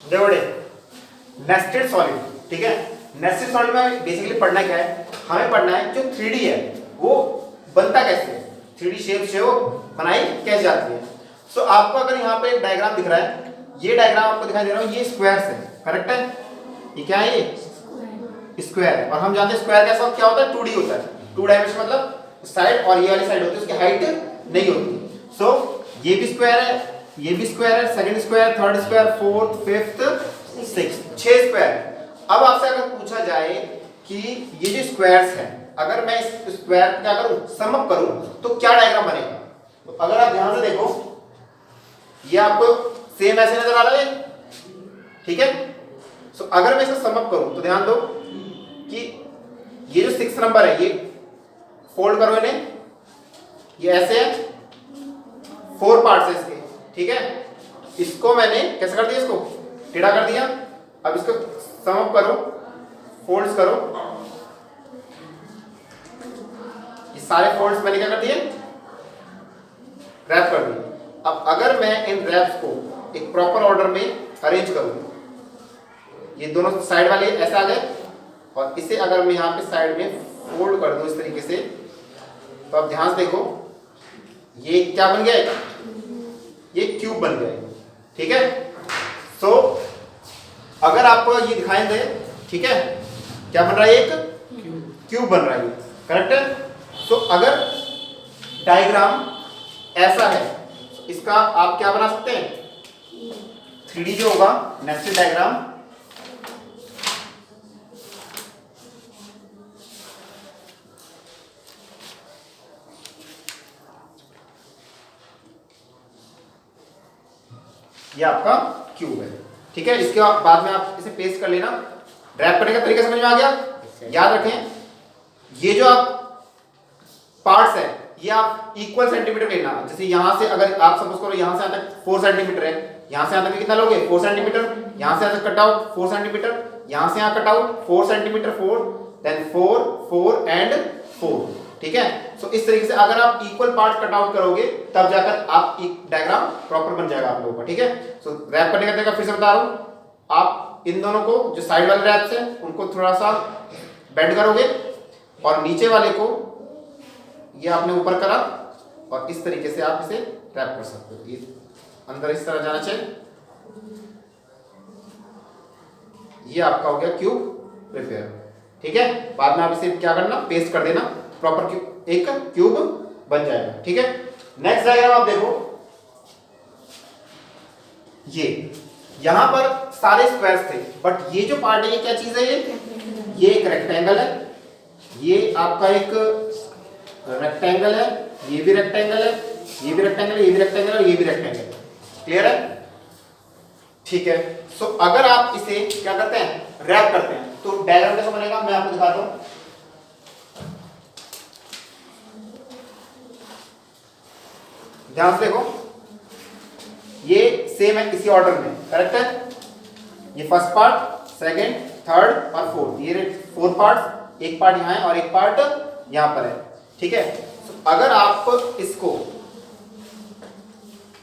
देखो nested solid, ठीक है। नेस्टेड सॉलिड में बेसिकली पढ़ना क्या है, हमें पढ़ना है जो 3D है वो बनता कैसे है, 3D शेप से वो बनाई कैसे जाती है। सो आपको अगर यहाँ पे एक डायग्राम दिख रहा है, ये डायग्राम आपको दिखाई दे रहा है, ये स्क्वायर है, करेक्ट है। ये क्या है, ये स्क्वायर है। और हम जानते हैं स्क्वायर कैसा क्या होता है, 2D होता है। 2 डायमेंशन मतलब साइड और ये वाली साइड होती है, उसकी हाइट नहीं होती। सो ये भी स्क्वायर है, ये भी स्क्वायर है, second square, third square, fourth, fifth, sixth, 6 square. अब आपसे अगर पूछा जाए कि ये जो स्क्वायर्स हैं, अगर मैं इस स्क्वायर क्या करूं, सम अप करूं तो क्या डायग्राम बनेगा। तो अगर आप ध्यान से देखो, ये आपको सेम ऐसे नजर आ रहा है, ठीक है। सो अगर मैं इसका सम अप करूं तो ध्यान दो कि ये जो 6 नंबर है, ये फोल्ड करो इन्हें, ये ऐसे है, 4 पार्ट्स है इसके, ठीक है। इसको मैंने कैसे कर दिया, इसको टेढ़ा कर दिया। अब इसको सम अप करो, फोल्ड्स करो, ये सारे फोल्ड्स मैंने क्या कर दिए, रैप कर दिए। अब अगर मैं इन रैप्स को एक प्रॉपर ऑर्डर में अरेंज करूं, ये दोनों साइड वाले ऐसे आ गए, और इसे अगर मैं यहाँ पे साइड में फोल्ड कर दूं इस तरीके से, तो अब ध्यान से देखो, ये क्या बन गया, ये क्यूब बन गया, ठीक है। सो अगर आपको ये दिखाई दे, ठीक है, क्या बन रहा है, एक क्यूब बन रहा है, करेक्ट है। सो अगर डायग्राम ऐसा है, इसका आप क्या बना सकते हैं, 3D जो होगा नेस्टेड डायग्राम, ये आपका क्यूब है, ठीक है। इसके बाद में आप इसे पेस्ट कर लेना। रैप करने का तरीका समझ में आ गया। याद रखें, ये जो आप पार्ट्स है, ये आप इक्वल सेंटीमीटर लेना। जैसे यहां से अगर आप सपोज करो यहां से यहां तक 4 सेंटीमीटर है, यहां से यहां तक कितना लोगे, 4 सेंटीमीटर, यहां से यहां तक कट आउट 4 सेंटीमीटर, यहां से यहां cut out 4 centimetre, 4, then 4, 4 and 4, ठीक है। सो इस तरीके से अगर आप इक्वल पार्ट कट आउट करोगे, तब जाकर आप एक डायग्राम प्रॉपर बन जाएगा आप लोगों का, ठीक है। सो रैप करने का तरीका फिर से बता रहा हूं। आप इन दोनों को जो साइड वाले रैप्स हैं उनको थोड़ा सा बेंड करोगे, और नीचे वाले को ये आपने ऊपर करा, और इस तरीके से आप इसे रैप कर सकते हो। ये अंदर इस तरह जाना चाहिए। ये आपका हो गया क्यूब प्रिपेयर, ठीक है। बाद में आप इसे क्या करना, पेस्ट कर देना, प्रॉपर क्यूब, एक क्यूब बन जाएगा, ठीक है। नेक्स्ट डायग्राम आप देखो, ये यहां पर सारे स्क्वायर्स थे, बट ये जो पार्ट है ये क्या चीज है, ये एक रेक्टेंगल है, ये आपका एक रेक्टेंगल है, ये भी रेक्टेंगल है, ये भी रेक्टेंगल है, ये भी रेक्टेंगल है, ये भी रेक्टेंगल है, क्लियर है, ठीक है। सो अगर आप इसे क्या करते हैं, रैप करते हैं, तो डायग्राम कैसा बनेगा मैं आपको दिखाता हूं। ध्यान से देखो, ये सेम है इसी ऑर्डर में, करेक्ट है। ये फर्स्ट पार्ट, सेकंड, थर्ड और फोर्थ, ये 4 पार्ट्स, एक पार्ट यहां है और एक पार्ट यहां पर है, ठीक है। तो अगर आप इसको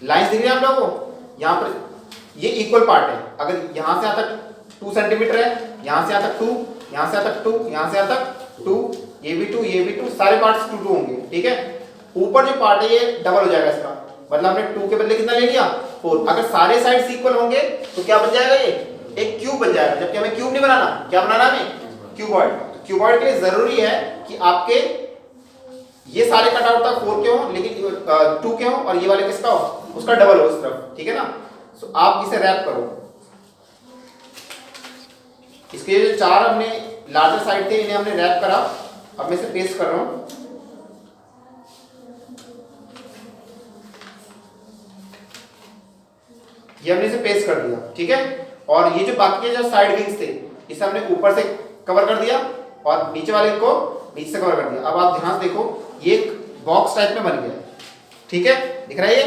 लाइंस दिख रही है आप लोगों को, यहां पर ये इक्वल पार्ट है, अगर यहां से यहां तक 2 सेंटीमीटर है, यहां से यहां तक 2, यहां से यहां तक 2, यहां से यहां तक 2, ये भी 2, ये भी 2, सारे पार्ट्स 2 2 होंगे, ठीक है। ऊपर जो पार्ट है ये डबल हो जाएगा इसका, मतलब हमने 2 के बदले कितना ले लिया, 4। अगर सारे साइड्स इक्वल होंगे तो क्या बन जाएगा, ये एक क्यूब बन जाएगा। जबकि हमें क्यूब नहीं बनाना, क्या बनाना हमें, क्यूबॉइड। क्यूबॉइड के लिए जरूरी है कि आपके ये सारे कटआउट तक 4 के हो, लेकिन 2 के हो, और ये वाले किसका हो, उसका डबल हो इस तरफ, ठीक है ना। सो आप इसे रैप करो। इसके जो 4 हमने लार्जर साइड थे इन्हें हमने रैप करा। अब मैं इसे पेस्ट कर रहा हूं, ये हमने इसे पेस्ट कर दिया, ठीक है। और ये जो बाकी के जो साइड विंग्स थे इसे हमने ऊपर से कवर कर दिया, और नीचे वाले को नीचे से कवर कर दिया। अब आप ध्यान से देखो, ये एक बॉक्स टाइप में बन गया, ठीक है, दिख रहा है ये।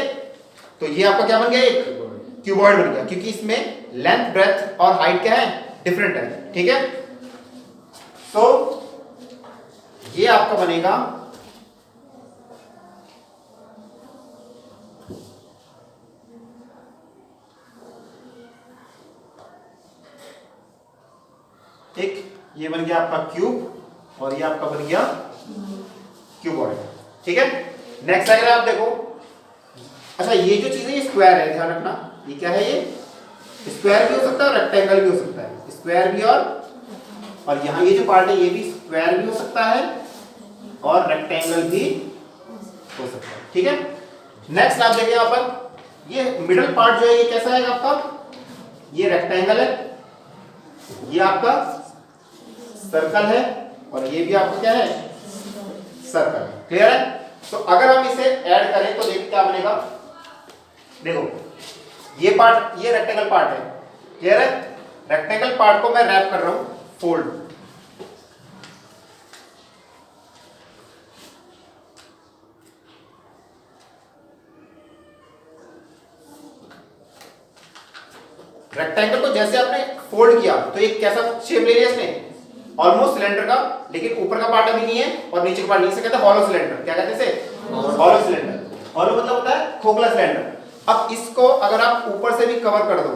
तो ये आपका क्या बन गया, एक क्यूबॉइड बन गया, क्योंकि इसमें लेंथ, ब्रेथ और हाइट क्या है, डिफरेंट है, ठीक है। सो ये आपका बनेगा ये बन गया आपका क्यूब और ये आपका बन गया क्यूबॉइड। ठीक है, नेक्स्ट आएगा आप देखो। अच्छा ये जो चीज है ये स्क्वायर है, ध्यान रखना ये क्या है, ये स्क्वायर भी हो सकता है और रेक्टेंगल भी हो सकता है, स्क्वायर भी और यहाँ ये जो पार्ट है ये भी स्क्वायर भी हो सकता है और रेक्टेंगल भी हो सकता है। ठीक है, नेक्स्ट आप देखिए यहाँ पर ये मिडल पार्ट जो है ये कैसा है आपका, ये रेक्टेंगल है, ये आपका सर्कल है और ये भी आपका क्या है, सर्कल है। क्लियर है? तो अगर हम इसे ऐड करें तो देखिए क्या बनेगा। देखो ये पार्ट, ये रेक्टेंगल पार्ट है, क्लियर है? रेक्टेंगल पार्ट को मैं रैप कर रहा हूं, फोल्ड। रेक्टेंगल को जैसे आपने फोल्ड किया तो एक कैसा शेप ले लिया इसने, ऑलमोस्ट सिलेंडर का, लेकिन ऊपर का पार्ट अभी नहीं है और नीचे का पार्ट नहीं, इसे कहते हैं हॉलो सिलेंडर। क्या कहते हैं इसे? Hollow cylinder. हॉलो मतलब होता है खोखला सिलेंडर। अब इसको अगर आप ऊपर से भी कवर कर दो,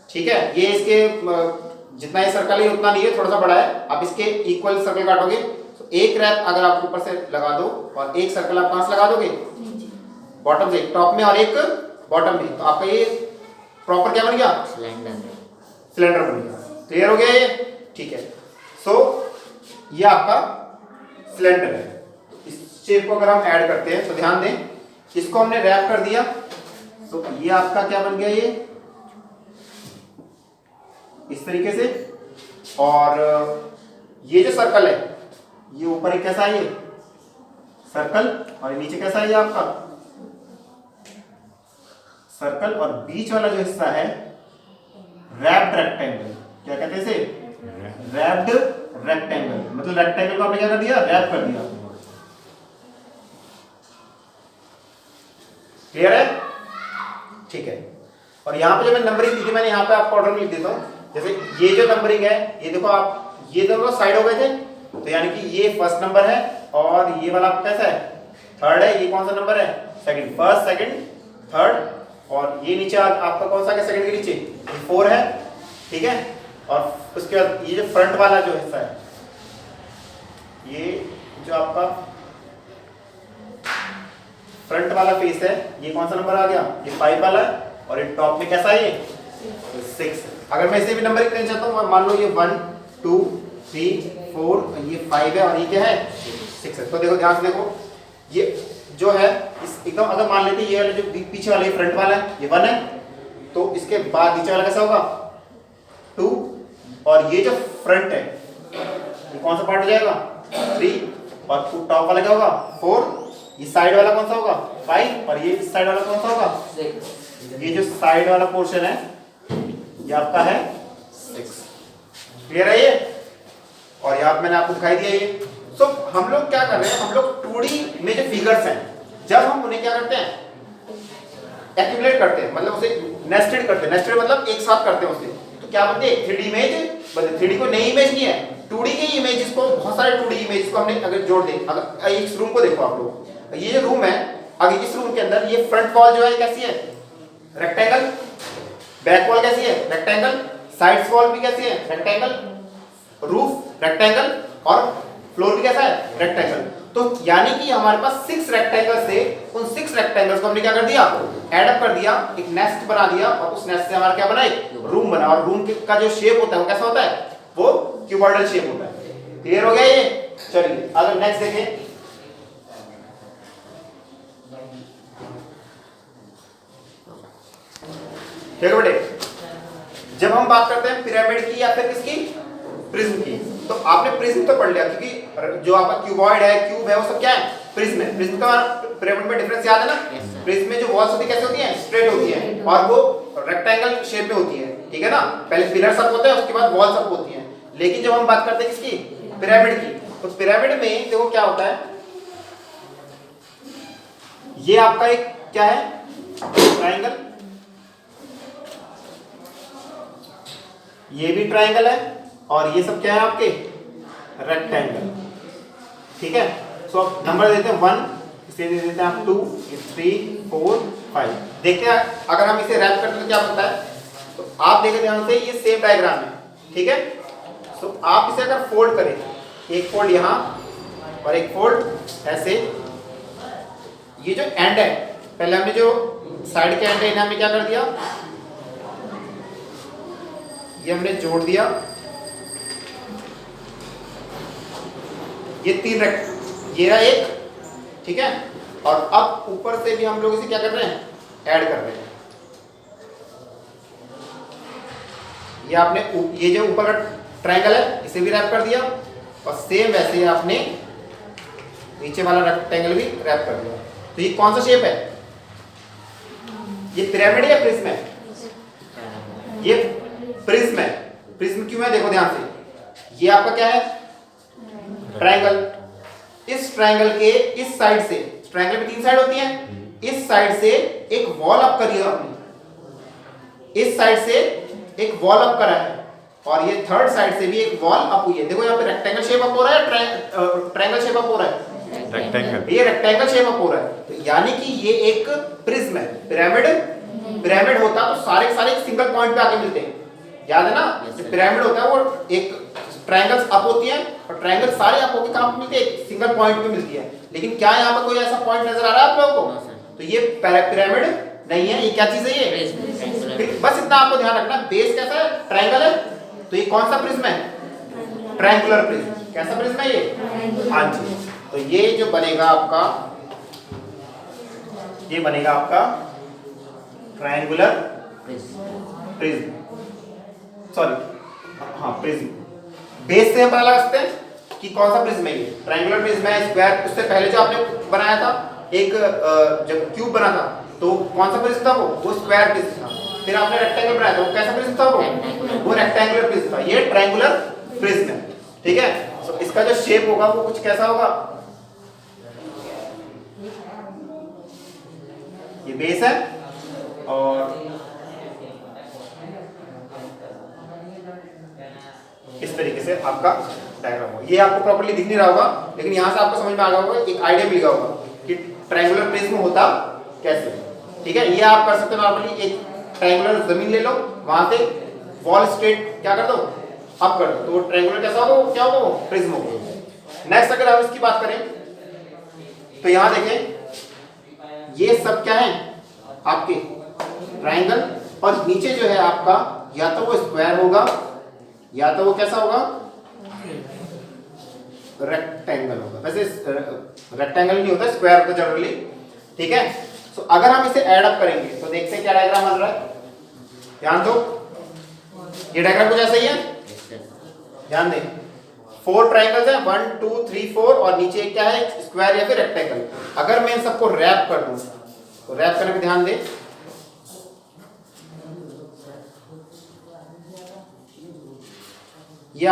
ठीक है, ये इसके जितना ये सर्कल है उतना नहीं है, थोड़ा सा बड़ा है, आप इसके इक्वल सर्कल काटोगे तो एक रैप अगर आप ऊपर से लगा दो और एक सर्कल आप कहां से लगा दोगे, बॉटम से, टॉप में और एक बॉटम में, तो आपका ये प्रॉपर क्या बन गया, सिलेंडर बन गया। क्लियर हो गया ये? ठीक है, सो ये आपका सिलेंडर है। इस शेप को अगर हम ऐड करते हैं तो ध्यान दें, इसको हमने रैप कर दिया तो ये आपका क्या बन गया, ये इस तरीके से, और ये जो सर्कल है ये ऊपर एक कैसा है, ये सर्कल, और नीचे कैसा है ये आपका सर्कल, और बीच वाला जो हिस्सा है रैप्ड रेक्टेंगल। क्या कहते हैं इसे? Wrapped rectangle. मतलब रेक्टेंगल को आपने क्या कर दिया, रैप कर दिया। क्लियर है? ठीक है, और यहां पे जो मैं नंबरिंग दी थी मैंने, यहां पे आपको ऑर्डर में लिख देता हूं। जैसे ये जो नंबरिंग है, ये देखो आप, ये दोनों साइड हो गए थे, तो यानी कि ये फर्स्ट नंबर है और ये वाला आपका कैसा है, थर्ड है। ये कौन सा नंबर है, सेकंड, फर्स्ट सेकंड थर्ड, और ये नीचे आपका कौन सा है सेकंड के नीचे, ये 4 है। ठीक है, और उसके बाद ये जो फ्रंट वाला जो हिस्सा है, ये जो आपका फ्रंट वाला फेस है, ये कौन सा नंबर आ गया, ये 5 वाला है, और ये टॉप में कैसा है, ये 6। अगर मैं इसे भी नंबर करना चाहता हूँ, मान लो ये 1 2 3 4, ये 5 है और ये क्या है, 6 है। तो देखो ध्यान से देखो, ये जो है इस एकदम, अगर मान लेते ये वाला जो पीछे वाला, ये फ्रंट वाला है, ये 1 है, तो इसके बाद नीचे वाला कैसा होगा, 2, और ये जो फ्रंट है ये कौन सा पार्ट हो जाएगा, 3, और टॉप वाला क्या होगा, 4, ये साइड वाला कौन सा होगा, 5, और ये साइड वाला कौन सा होगा, 6। ये जो साइड वाला पोर्शन है ये आपका है 6। क्लियर है ये? और यहाँ मैंने आपको दिखाई दिया ये। सो हम लोग क्या कर रहे हैं, हम लोग 2D में जो फिगर्स हैं, जब हम उन्हें क्या करते हैं, एक्यूमुलेट करते हैं, मतलब उसे नेस्टेड करते हैं। नेस्टेड मतलब एक साथ करते हैं उसे, तो क्या बनते हैं, 3D इमेज बनते। 3D कोई नई इमेज नहीं है, 2D की इमेजेस को, बहुत सारे 2D इमेज को हमने अगर जोड़ दें, अगर इस रूम को देखो आप लोग, ये जो रूम है, अगर इस रूम के अंदर ये फ्रंट वॉल जो है कैसी है, रेक्टेंगल, बैक वॉल कैसी है, रेक्टेंगल, साइड्स वॉल भी कैसी है, रेक्टेंगल, रूफ रेक्टेंगल, और फ्लोर भी कैसा है, रेक्टेंगल। तो यानी कि हमारे पास 6 रेक्टेंगल से, उन 6 रेक्टेंगल्स को हमने क्या कर दिया, ऐड अप कर दिया, एक नेस्ट बना दिया, और उस नेस्ट से हमारा क्या बना, एक रूम बना। और रूम का जो शेप होता है वो कैसा होता है, वो क्यूबॉइडल शेप होता है। क्लियर हो गया ये? चलिए अगर नेक्स्ट देखें, देखो बेटे, जब हम बात करते हैं पिरामिड की या फिर किसकी, प्रिज्म की, तो आपने प्रिज्म तो पढ़ लिया, क्योंकि जो आपका क्यूबॉइड है, क्यूब है, वो सब क्या है, प्रिज्म है। प्रिज्म का पिरामिड में डिफरेंस याद है ना? प्रिज्म में जो वॉल्स होती है कैसे होती हैं, स्ट्रेट होती हैं, और वो रेक्टेंगल शेप में होती है। ठीक है ना? पहले पिलर सब होते हैं, उसके बाद वॉल सब होती हैं। लेकिन जब हम बात करते हैं किसकी, पिरामिड की, तो पिरामिड में देखो क्या होता है, ये आपका एक क्या है, ट्रायंगल, ये भी ट्रायंगल है, और ये सब क्या है आपके, रेक्टेंगल। ठीक है, सो नंबर देते हैं 1, इसे दे देते हैं आप 2, 3, 4, 5। देखते हैं अगर हम इसे रैप करते हैं तो क्या बनता है। तो आप देखें ध्यान से, ये सेम डायग्राम है, ठीक है, तो आप इसे अगर फोल्ड करें, एक फोल्ड यहाँ और एक फोल्ड ऐसे, ये जो एंड है, पहले हमने जो साइड के एंड है इन्हें हमने क्या कर दिया, ये हमने जोड़ दिया, ये तीन ये रहा एक, ठीक है। और अब ऊपर से भी हम लोग इसे क्या कर रहे हैं, ऐड कर रहे हैं। ये आपने ये जो ऊपर का ट्रायंगल है इसे भी रैप कर दिया, और सेम वैसे ही आपने नीचे वाला रेक्टेंगल भी रैप कर दिया। तो ये कौन सा शेप है, ये पिरामिड या प्रिज्म है, ये प्रिज्म है। प्रिज्म क्यों है, देखो ध्यान से, ये आपका क्या है, ट्रायंगल। इस ट्रायंगल के इस साइड से, ट्रायंगल में तीन साइड होती हैं, इस साइड से एक वॉल अप करी है आपने, इस साइड से एक वॉल अप करा है, और ये थर्ड साइड से भी एक वॉल अप हुई है। देखो यहाँ पे रेक्टेंगल शेप अप हो रहा है, ट्रायंगल शेप अप हो रहा है, रेक्टेंगल, ये रेक्टेंगल शेप अप हो रहा है। तो यानी कि ये एक प्रिज्म है। पिरामिड होता तो सारे सारे एक सिंगल पॉइंट पे आके मिलते हैं, याद है ना। जो पिरामिड होता है वो एक ट्रायंगल्स अप होती हैं, और ट्रायंगल सारे अप होके कहां पे मिलते हैं, एक सिंगल पॉइंट पे मिलती है। लेकिन क्या यहाँ पे कोई ऐसा पॉइंट नजर आ रहा है आप लोगों को, तो ये पिरामिड नहीं है, ये क्या चीज है, ये बस इतना आपको ध्यान रखना। बेस कैसा है, ट्रायंगल है, तो ये कौन सा प्रिज्म है, ट्रायंगुलर प्रिज्म। कैसा प्रिज्म है ये, हाँ जी। तो ये जो बनेगा आपका, ये बनेगा आपका ट्रायंगुलर प्रिज्म, सॉरी हाँ प्रिज्म। बेस से पता लगा सकते हैं कि कौन सा प्रिज्म है, ये ट्रायंगुलर प्रिज्म है, स्क्वायर। उससे पहले जो आपने बनाया था एक जब क्यूब बना था, तो कौन सा प्रिज्म था, वो स्क्वायर प्रिज्म था। फिर आपने रेक्टेंगल बनाया था, वो कैसा प्रिज्म था, वो रेक्टेंगुलर प्रिज्म था। ये ट्रायंगुलर प्रिज्म है, ठीक है। तो इसका जो शेप होगा वो कुछ कैसा होगा, ये बेस है, और इस तरीके से आपका डायग्राम होगा। ये आपको प्रॉपर्ली दिख नहीं रहा होगा, लेकिन यहां से आपको समझ में आ गया होगा, एक आइडिया मिल गया होगा कि ट्रायंगुलर प्रिज्म होता कैसे, ठीक है। ये आप कर सकते हो नॉर्मली, एक ट्रायंगुलर जमीन ले लो, वहां से वॉल स्ट्रेट क्या कर दो, अप कर दो, तो वो ट्रायंगुलर कैसा होगा, क्या होगा, वो प्रिज्म होगा। नेक्स्ट अगर हम इसकी बात करें, तो यहां देखें, ये सब क्या है आपके ट्रायंगल, और नीचे जो है आपका या तो वो स्क्वायर होगा, या तो वो कैसा होगा, रेक्टेंगल होगा। वैसे रेक्टेंगल नहीं होता, स्क्वायर होता जनरली, ठीक है। तो अगर हम इसे ऐड अप करेंगे तो देखते हैं क्या डायग्राम बन रहा है, ध्यान दो। ये डायग्राम कुछ ऐसा ही है, ध्यान दें। 4 ट्रायंगल्स हैं, 1 2 3 4, और नीचे क्या है, स्क्वायर या फिर रेक्टेंगल। अगर मैं इन सबको रैप कर दूं, तो रैप करने पे ध्यान दें, ये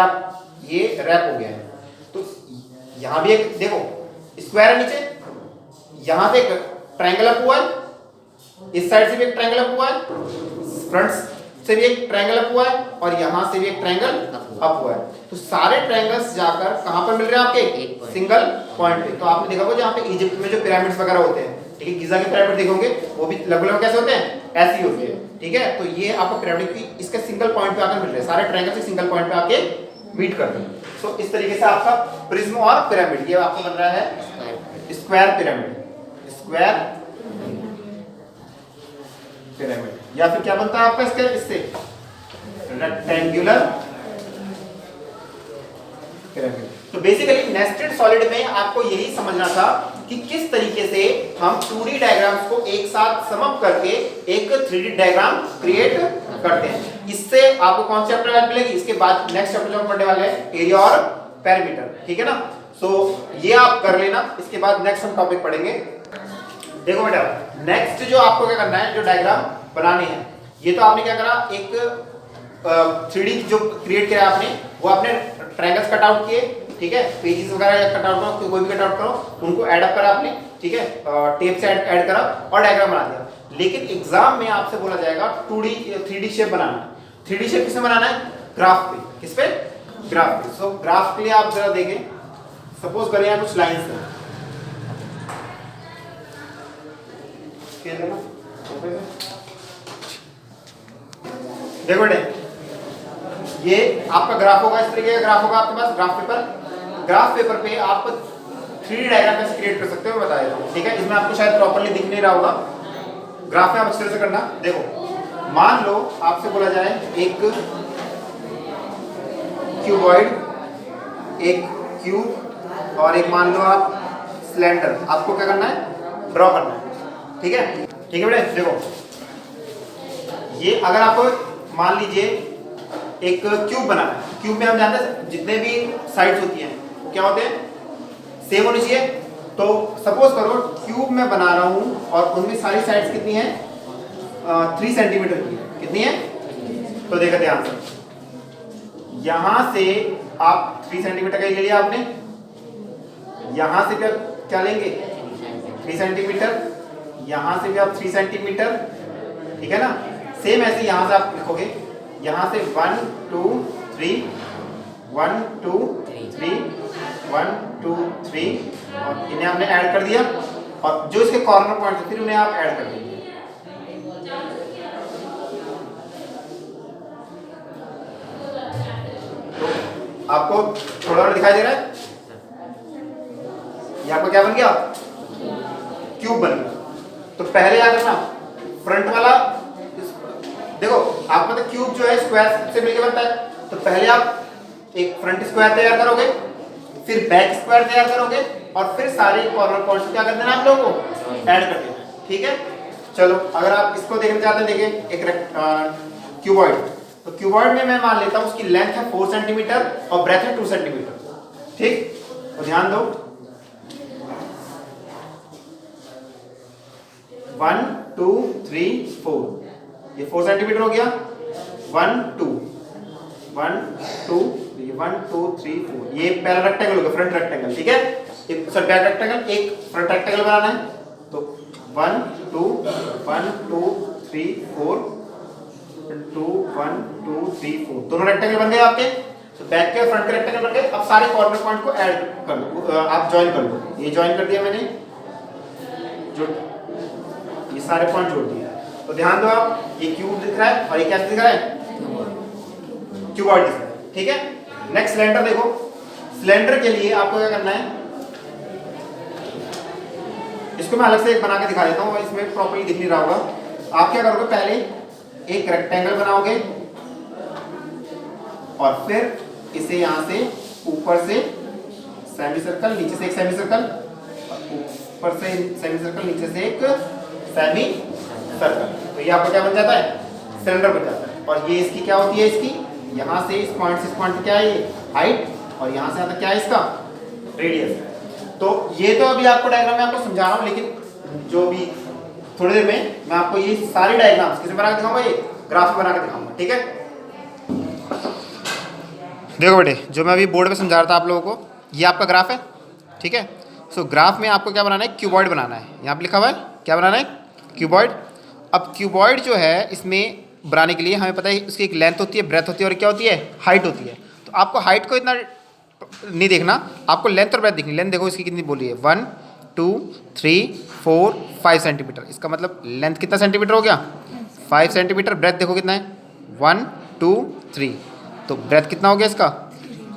रैप हो गया है। तो यहां भी एक देखो स्क्वायर है नीचे, यहां से एक ट्रायंगल अप हुआ है, इस साइड से भी एक ट्रायंगल अप हुआ है, फ्रंट से भी एक ट्रायंगल अप हुआ है, और यहां से भी एक ट्रायंगल अप हुआ है। तो सारे ट्रायंगल्स जाकर कहां पर मिल रहे हैं आपके, सिंगल पॉइंट पे। तो आपने देखा होगा जहां पे इजिप्ट में जो पिरामिड्स वगैरह होते हैं, ठीक है, गिजा के पिरामिड देखोगे, वो भी लगभग कैसे होते हैं, ऐसे ही होते हैं, ठीक है। तो ये आपको पिरामिड की इसके सिंगल पॉइंट पे आकर मिल रहे हैं, सारे ट्रायंगल से सिंगल पॉइंट पे आके मीट करते हैं। सो इस तरीके से आपका प्रिज्म और पिरामिड, ये आपको बन रहा है स्क्वायर पिरामिड, स्क्वायर पिरामिड, या फिर क्या बनता है आपका इससे रेक्टेंगुलर पिरामिड। तो बेसिकली नेस्टेड सॉलिड में आपको यही समझना था कि किस तरीके से हम 2D डायग्राम्स को एक साथ सम अप करके एक 3D डायग्राम क्रिएट करते हैं। इससे आपको कौन सी चैप्टर हेल्प मिलेगी, इसके बाद नेक्स्ट चैप्टर जो हम पढ़ने वाले हैं एरिया और पेरीमीटर, ठीक है ना। सो ये आप कर लेना, इसके बाद नेक्स्ट हम टॉपिक पढ़ेंगे। देखो बेटा, नेक्स्ट जो आपको क्या करना है, जो डायग्राम बनाने हैं, ये तो आपने क्या करा, एक 3D जो क्रिएट किया आपने, वो आपने ट्रायंगल्स कट आउट किए, ठीक है, पेजेस वगैरह कट आउट करो, कोई भी कट आउट करो, उनको ऐड अप करा आपने, ठीक है, टेप से ऐड करा और डायग्राम बना दिया। लेकिन एग्जाम में आपसे बोला जाएगा 2D 3D शेप बनाना है। 3D शेप किसमें बनाना है, ग्राफ पे, किस पे, ग्राफ पे। सो ग्राफ के लिए आप जरा देखें, सपोज करें यहाँ कुछ लाइंस है, देखो बेटे ये आपका ग्राफ होगा, इस तरीके का ग्राफ होगा आपके पास ग्राफ पेपर। ग्राफ पेपर पे आप 3D डायग्राम कैसे क्रिएट कर सकते हो मैं बता देता हूँ, ठीक है। इसमें आपको शायद प्रॉपर्ली दिख नहीं रहा होगा, ग्राफ में आप अच्छे से करना। देखो मान लो आपसे बोला जाए एक क्यूबॉइड, एक क्यूब और एक मान लो आप सिलेंडर, आपको क्या करना है, ड्रॉ करना है, ठीक है। ठीक है बेटे, देखो ये अगर आपको मान लीजिए एक क्यूब बनाना है, क्यूब में हम जानते हैं जितने भी साइड्स होती हैं वो क्या होते हैं, सेम होनी चाहिए। तो सपोज करो क्यूब में बना रहा हूं और उनमें सारी साइड्स कितनी हैं, 3 सेंटीमीटर की, कितनी है, तो देखो ध्यान से, यहां से आप 3 सेंटीमीटर का ले लिया आपने, यहां से भी आप क्या लेंगे 3 सेंटीमीटर, यहां से भी आप 3 सेंटीमीटर, ठीक है ना। सेम ऐसे यहां से आप लिखोगे, यहां से 1 2 3 1 2 3 1 2 3 और इन्हें हमने ऐड कर दिया और जो इसके कॉर्नर पॉइंट थे फिर उन्हें आप ऐड कर देंगे। तो आपको थोड़ा दिखाई दे रहा है, ये आपका क्या बन गया, क्यूब बन गया। तो पहले याद रखना फ्रंट वाला, देखो आप मतलब क्यूब जो है स्क्वायर से मिलकर बनता है, तो पहले आप एक फ्रंट स्क्वायर तैयार करोगे, फिर बैक स्क्वायर तैयार करोगे और फिर सारे कॉर्नर पॉइंट्स क्या कर देना आप लोगों को, ऐड कर देना, ठीक है। चलो अगर आप इसको देखना चाहते हैं, देखिए एक क्यूबॉइड, तो क्यूबॉइड में मैं मान लेता हूं उसकी लेंथ है 4 सेंटीमीटर और ब्रेथ है 2 सेंटीमीटर, ठीक। तो ध्यान दो 1 2 3 4, ये 4 सेंटीमीटर हो गया, 1 2 1 2 1 2 3 4, ये पहला रेक्टेंगल हो गया, फ्रंट रेक्टेंगल, ठीक है। एक सर बैक रेक्टेंगल, एक फ्रंट रेक्टेंगल बनाना है, तो 1 2 1 2 3 4 2 1 2 3 4, दोनों रेक्टेंगल बन गए आपके। तो बैक के फ्रंट के रेक्टेंगल बन गए। अब सारे कॉर्नर पॉइंट को ऐड कर लो, आप ज्वाइन कर लो, ये ज्वाइन कर दिया मैंने, जो ये सारे पॉइंट जोड़ दिए। तो ध्यान दो आप, ये क्यूब दिख रहा है और ये क्या दिख रहा है, क्यूबॉइड दिख रहा है, ठीक है। नेक्स्ट सिलेंडर देखो, सिलेंडर के लिए आपको क्या करना है, इसको मैं अलग से एक बना के दिखा देता हूँ, इसमें प्रॉपर्ली दिख नहीं रहा होगा। आप क्या करोगे, पहले एक रेक्टेंगल बनाओगे और फिर इसे यहां से ऊपर से सेमी सर्कल, नीचे से एक सेमी सर्कल, ऊपर से सेमी सर्कल, नीचे से एक सेमी सर्कल, तो ये आपको क्या बन जाता है, सिलेंडर बन जाता है। और ये इसकी क्या होती है, इसकी यहाँ से इस पॉइंट से इस पॉइंट क्या है, ये हाइट, और यहाँ से आता क्या है इसका रेडियस। तो ये तो अभी आपको डायग्राम में आपको समझा रहा हूँ, लेकिन जो भी थोड़ी देर में मैं आपको ये सारे डायग्राम्स किसे बना के दिखाऊंगा, ये ग्राफ बना के दिखाऊंगा, ठीक है। देखो बेटे, जो मैं अभी बोर्ड पे समझा रहा था आप लोगों को, ये आपका ग्राफ है, ठीक है। सो ग्राफ में आपको क्या बनाना है, क्यूबॉइड बनाना है। यहाँ पे लिखा हुआ है क्या बनाना है, क्यूबॉइड। अब क्यूबॉइड जो है, इसमें बनाने के लिए हमें पता है इसकी एक लेंथ होती है, ब्रेथ होती है और क्या होती है, हाइट होती है। तो आपको हाइट को इतना नहीं देखना, आपको लेंथ और ब्रेथ देखनी। लेंथ देखो इसकी कितनी बोली है, 1 2 3 4 5 सेंटीमीटर, इसका मतलब लेंथ कितना सेंटीमीटर हो गया, 5 सेंटीमीटर। ब्रेथ देखो कितना है, 1 2 3, तो ब्रेथ कितना हो गया इसका,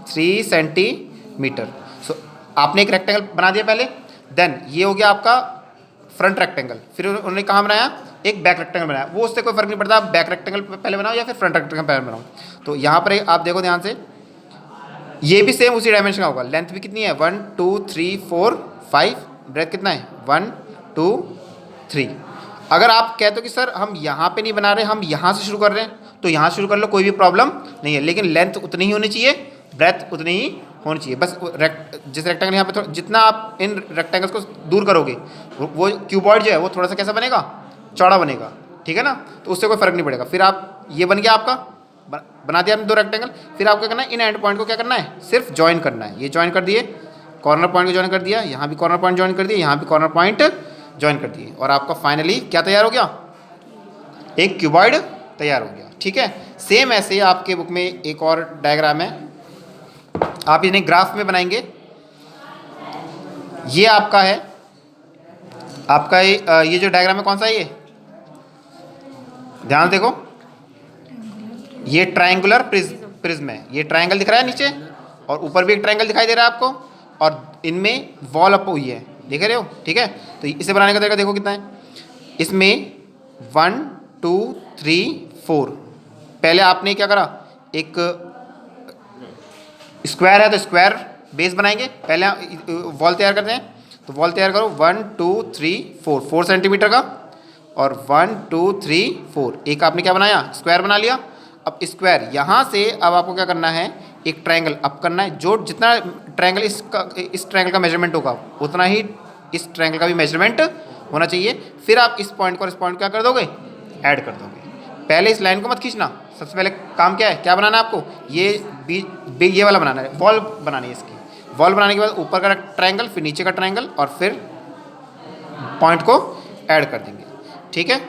3 सेंटीमीटर। सो आपने एक रेक्टेंगल बना दिया पहले, देन ये हो गया आपका फ्रंट रेक्टेंगल, फिर उन्होंने कहाँ बनाया, एक बैक रेक्टेंगल बनाया। वो उससे कोई फर्क नहीं पड़ता, आप बैक रेक्टेंगल पहले बनाओ या फिर फ्रंट रेक्टेंगल पहले बनाओ। तो यहाँ पर आप देखो ध्यान से, ये भी सेम उसी डायमेंशन का होगा। लेंथ भी कितनी है, 1 2 3 4 5, ब्रेथ कितना है, 1 2 3। अगर आप कहते हो कि सर हम यहाँ पे नहीं बना रहे, हम यहाँ से शुरू कर रहे हैं, तो यहाँ शुरू कर लो, कोई भी प्रॉब्लम नहीं है, लेकिन लेंथ उतनी ही होनी चाहिए, ब्रेथ उतनी ही होनी चाहिए। बस जिस रेक्टेंगल यहाँ पे जितना आप इन रेक्टेंगल्स को दूर करोगे, वो क्यूबॉइड जो है वो थोड़ा सा कैसा बनेगा, चौड़ा बनेगा, ठीक है ना। तो उससे कोई फर्क नहीं पड़ेगा। फिर आप ये बन गया आपका, बना दिया आपने 2 रेक्टेंगल। फिर आपको क्या करना है, इन एंड पॉइंट को क्या करना है, सिर्फ ज्वाइन करना है। ये ज्वाइन कर दिए, कॉर्नर पॉइंट को ज्वाइन कर दिया, यहाँ भी कॉर्नर पॉइंट ज्वाइन कर दिया, यहाँ भी कॉर्नर पॉइंट ज्वाइन कर दिए, और आपका फाइनली क्या तैयार हो गया, एक क्यूबॉइड तैयार हो गया, ठीक है। सेम ऐसे आपके बुक में एक और डायग्राम है, आप इन्हें ग्राफ में बनाएंगे। ये आपका है, आपका ये जो डायग्राम है कौन सा है, ये ध्यान देखो, ये ट्रायंगुलर प्रिज्म, प्रिज्म है, ये ट्रायंगल दिख रहा है नीचे और ऊपर भी एक ट्रायंगल दिखाई दे रहा है आपको, और इनमें वॉल अप हुई है, देख रहे हो, ठीक है। तो इसे बनाने का तरीका देखो कितना है। इसमें 1 2 3 4, पहले आपने क्या करा, एक स्क्वायर है तो स्क्वायर बेस बनाएंगे, पहले वॉल तैयार करते हैं। तो वॉल तैयार करो 1 2 3 4, 4 सेंटीमीटर का, और 1 2 3 4, एक आपने क्या बनाया, स्क्वायर बना लिया। अब स्क्वायर यहाँ से अब आपको क्या करना है, एक ट्रायंगल अप करना है, जो जितना ट्रायंगल इस ट्रायंगल का मेजरमेंट होगा उतना ही इस ट्रायंगल का भी मेजरमेंट होना चाहिए। फिर आप इस पॉइंट को और इस पॉइंट क्या कर दोगे, ऐड कर दोगे। पहले इस लाइन को मत खींचना, सबसे पहले काम क्या है, क्या बनाना है आपको, ये वाला बनाना है, वॉल बनानी है इसकी। वॉल बनाने के बाद ऊपर का ट्रायंगल, फिर नीचे का ट्रायंगल, और फिर पॉइंट को ऐड कर देंगे, ठीक है।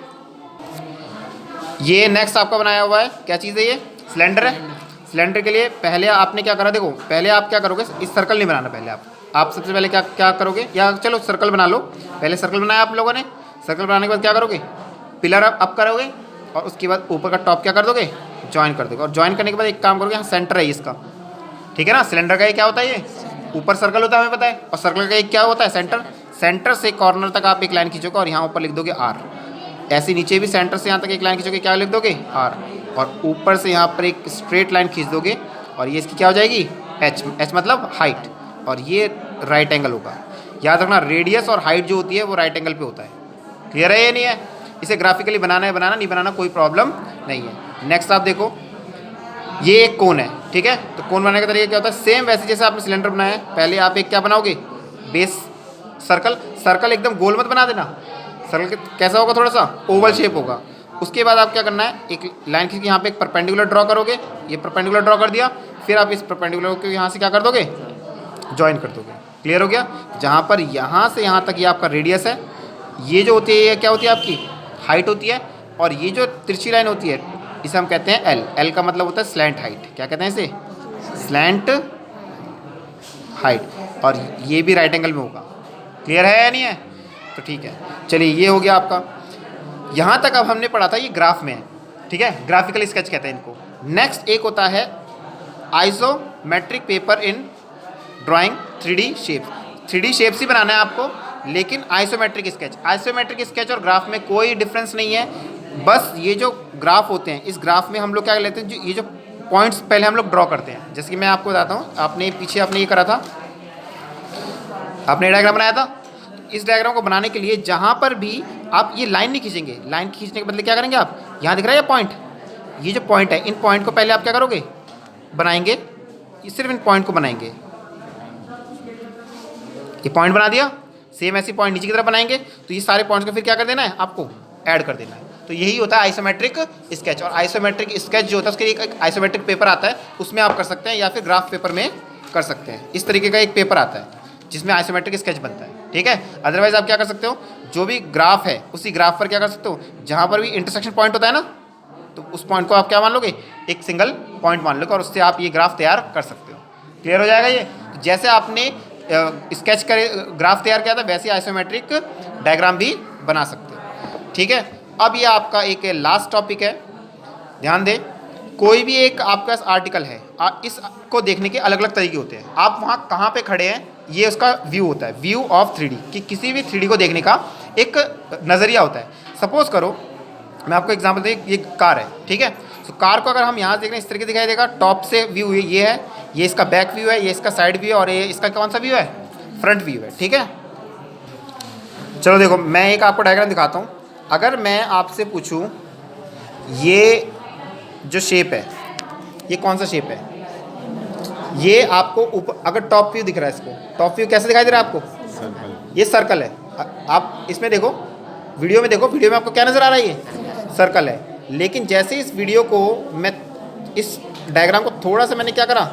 ये नेक्स्ट आपका बनाया हुआ है, क्या चीज़ है ये, सिलेंडर है। सिलेंडर के लिए पहले आपने क्या करा, देखो पहले आप क्या करोगे, इस सर्कल नहीं बनाना, पहले आप सबसे पहले क्या करोगे, या चलो सर्कल बना लो, पहले सर्कल बनाया आप लोगों ने। सर्कल बनाने के बाद क्या करोगे, पिलर अप करोगे, और उसके बाद ऊपर का टॉप क्या कर दोगे, ज्वाइन कर दोगे। और ज्वाइन करने के बाद एक काम करोगे, यहाँ सेंटर है इसका, ठीक है ना। सिलेंडर का ये क्या होता है, ये ऊपर सर्कल होता है हमें पता है, और सर्कल का एक क्या होता है, सेंटर। सेंटर से कॉर्नर तक आप एक लाइन खींचोगे और यहाँ ऊपर लिख दोगे R। ऐसे नीचे भी सेंटर से यहाँ तक एक लाइन खींचोगे, क्या लिख दोगे, R। और ऊपर से यहाँ पर एक स्ट्रेट लाइन खींच दोगे, और ये इसकी क्या हो जाएगी, H मतलब हाइट, और ये राइट एंगल होगा। याद रखना, रेडियस और हाइट जो होती है वो राइट एंगल पे होता है। क्लियर है, ये नहीं है, इसे ग्राफिकली बनाना है, बनाना नहीं बनाना कोई प्रॉब्लम नहीं है। नेक्स्ट आप देखो, ये एक कोन है, ठीक है। तो कोन बनाने का तरीका क्या होता है, सेम वैसे जैसे आपने सिलेंडर बनाया है, पहले आप एक क्या बनाओगे, बेस सर्कल एकदम गोल मत बना देना, सर्कल कैसा होगा, थोड़ा सा ओवल शेप होगा। उसके बाद आप क्या करना है, एक लाइन खींच के यहाँ पे एक परपेंडिकुलर ड्रॉ करोगे, ये परपेंडिकुलर ड्रॉ कर दिया, फिर आप इस परपेंडिकुलर को यहाँ से क्या कर दोगे, ज्वाइन कर दोगे। क्लियर हो गया। जहाँ पर यहाँ से यहाँ तक ये आपका रेडियस है, ये जो होती है ये क्या होती है, आपकी हाइट होती है, और ये जो तिरछी लाइन होती है इसे हम कहते हैं एल का मतलब होता है स्लैंट हाइट। क्या कहते हैं इसे, स्लैंट हाइट, और ये भी राइट एंगल में होगा। क्लियर है या नहीं है, तो ठीक है। चलिए ये हो गया आपका, यहाँ तक अब हमने पढ़ा था, ये ग्राफ में है, ठीक है, ग्राफिकल स्केच कहते हैं इनको। नेक्स्ट एक होता है isometric paper in drawing 3D शेप। 3D शेप्स ही बनाना है आपको, लेकिन आइसोमेट्रिक स्केच। आइसोमेट्रिक स्केच और ग्राफ में कोई डिफरेंस नहीं है, बस ये जो ग्राफ होते हैं, इस ग्राफ में हम लोग क्या लेते हैं, जो ये जो पॉइंट्स पहले हम लोग ड्रॉ करते हैं। जैसे कि मैं आपको बताता हूँ, आपने पीछे आपने ये करा था, आपने डायग्राम बनाया था। इस डायग्राम को बनाने के लिए जहाँ पर भी आप ये लाइन नहीं खींचेंगे, लाइन खींचने के बदले क्या करेंगे आप, यहाँ दिख रहा है ये पॉइंट, ये जो पॉइंट है, इन पॉइंट को पहले आप क्या करोगे, बनाएंगे, सिर्फ इन पॉइंट को बनाएंगे। ये पॉइंट बना दिया, सेम ऐसी पॉइंट नीचे की तरफ बनाएंगे, तो ये सारे पॉइंट्स को फिर क्या कर देना है, आपको ऐड कर देना है। तो यही होता है आइसोमेट्रिक स्केच। और आइसोमेट्रिक स्केच जो होता है उसके लिए एक आइसोमेट्रिक पेपर आता है, उसमें आप कर सकते हैं, या फिर ग्राफ पेपर में कर सकते हैं। इस तरीके का एक पेपर आता है जिसमें आइसोमेट्रिक स्केच बनता है, ठीक है। अदरवाइज आप क्या कर सकते हो, जो भी ग्राफ है उसी ग्राफ पर क्या कर सकते हो, जहाँ पर भी इंटरसेक्शन पॉइंट होता है ना, तो उस पॉइंट को आप क्या मान लोगे, एक सिंगल पॉइंट मान लोगे, और उससे आप ये ग्राफ तैयार कर सकते हो। क्लियर हो जाएगा ये। जैसे आपने स्केच करे ग्राफ तैयार किया था, वैसे आइसोमेट्रिक डायग्राम भी बना सकते हो, ठीक है। अब ये आपका एक लास्ट टॉपिक है, ध्यान दें। कोई भी एक आपका आर्टिकल है, इसको देखने के अलग अलग तरीके होते हैं। आप वहाँ कहाँ पे खड़े हैं, ये उसका व्यू होता है, व्यू ऑफ 3D, कि किसी भी 3D को देखने का एक नज़रिया होता है। सपोज करो, मैं आपको एग्जांपल दूँ, ये कार है, ठीक है। तो कार को अगर हम यहाँ से देख रहे हैं, इस तरीके दिखाई देगा, टॉप से व्यू ये है, ये इसका बैक व्यू है, ये इसका साइड व्यू है, और ये इसका कौन सा व्यू है, फ्रंट व्यू है, ठीक है। चलो देखो, मैं एक आपको डायग्राम दिखाता हूँ। अगर मैं आपसे पूछूँ, ये जो शेप है, ये कौन सा शेप है, ये आपको ऊपर अगर टॉप व्यू दिख रहा है, इसको टॉप व्यू कैसे दिखाई दे रहा है आपको, ये सर्कल है। आप इसमें देखो, वीडियो में देखो, वीडियो में आपको क्या नज़र आ रहा है, ये सर्कल है। लेकिन जैसे इस वीडियो को मैं, इस डायग्राम को थोड़ा सा मैंने क्या करा,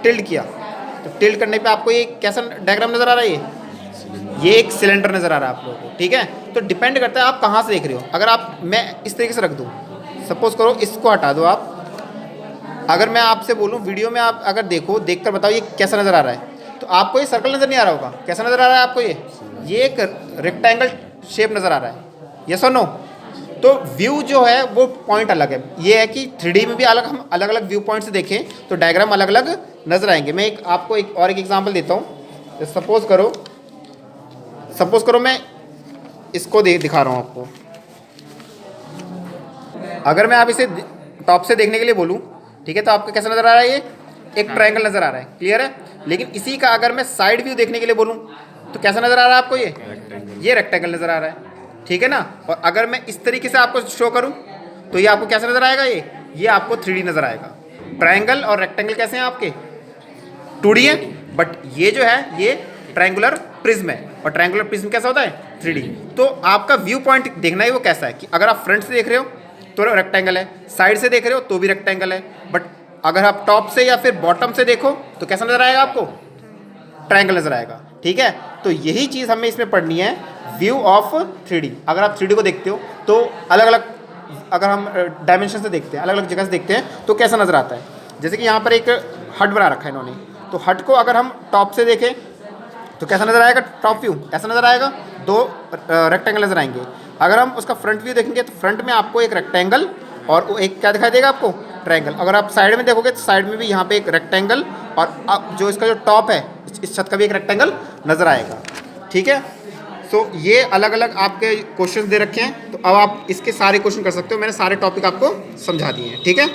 टिल्ट किया, तो टिल्ट करने पे आपको ये कैसा डायग्राम नज़र आ रहा है, ये एक सिलेंडर नज़र आ रहा है आप लोगों को, ठीक है। तो डिपेंड करता है आप कहाँ से देख रहे हो। अगर आप, मैं इस तरीके से रख दूँ, सपोज करो इसको हटा दो आप, अगर मैं आपसे बोलूँ वीडियो में आप अगर देखो, देख कर बताओ ये कैसा नज़र आ रहा है, तो आपको ये सर्कल नज़र नहीं आ रहा होगा। कैसा नज़र आ रहा है आपको, ये एक रेक्टेंगल शेप नज़र आ रहा है, यस और नो। तो व्यू जो है वो पॉइंट अलग है। ये है कि 3D में भी अलग, हम अलग अलग व्यू पॉइंट से देखें तो डायग्राम अलग अलग नजर आएंगे। मैं आपको एक एग्जांपल देता हूँ। सपोज करो मैं इसको दिखा रहा हूँ आपको। अगर मैं आप इसे टॉप से देखने के लिए बोलूँ, ठीक है, तो आपको कैसा नजर आ रहा है? ये एक ट्रायंगल नजर आ रहा है, क्लियर है। लेकिन इसी का अगर मैं साइड व्यू देखने के लिए बोलूँ तो कैसा नजर आ रहा है आपको? ये रेक्टेंगल नजर आ रहा है, ठीक है ना। और अगर मैं इस तरीके से आपको शो करूं तो ये आपको कैसा नजर आएगा? ये आपको 3D नजर आएगा। ट्रायंगल और रेक्टेंगल कैसे हैं आपके? 2D है, बट ये जो है ये ट्रायंगुलर प्रिज्म है। और ट्रायंगुलर प्रिज्म कैसा होता है? 3D। तो आपका व्यू पॉइंट देखना ही वो कैसा है कि अगर आप फ्रंट से देख रहे हो तो रेक्टेंगल है, साइड से देख रहे हो तो भी रेक्टेंगल है, बट अगर आप टॉप से या फिर बॉटम से देखो तो कैसा नजर आएगा आपको? ट्रायंगल नजर आएगा, ठीक है। तो यही चीज़ हमें इसमें पढ़नी है, व्यू ऑफ 3D। अगर आप 3D को देखते हो तो अलग अलग, अगर हम डायमेंशन से देखते हैं, अलग अलग जगह से देखते हैं तो कैसा नज़र आता है। जैसे कि यहाँ पर एक हट बना रखा है इन्होंने, तो हट को अगर हम टॉप से देखें तो कैसा नज़र आएगा? टॉप व्यू ऐसा नज़र आएगा, 2 रेक्टेंगल नज़र आएंगे। अगर हम उसका फ्रंट व्यू देखेंगे तो फ्रंट में आपको एक रेक्टेंगल और एक क्या दिखाई देगा आपको? ट्रायंगल। अगर आप साइड में देखोगे तो साइड में भी यहाँ पे एक रेक्टेंगल और जो इसका जो टॉप है इस छत का भी एक रेक्टेंगल नज़र आएगा, ठीक है। सो ये अलग अलग आपके क्वेश्चन दे रखे हैं, तो अब आप इसके सारे क्वेश्चन कर सकते हो। मैंने सारे टॉपिक आपको समझा दिए हैं, ठीक है।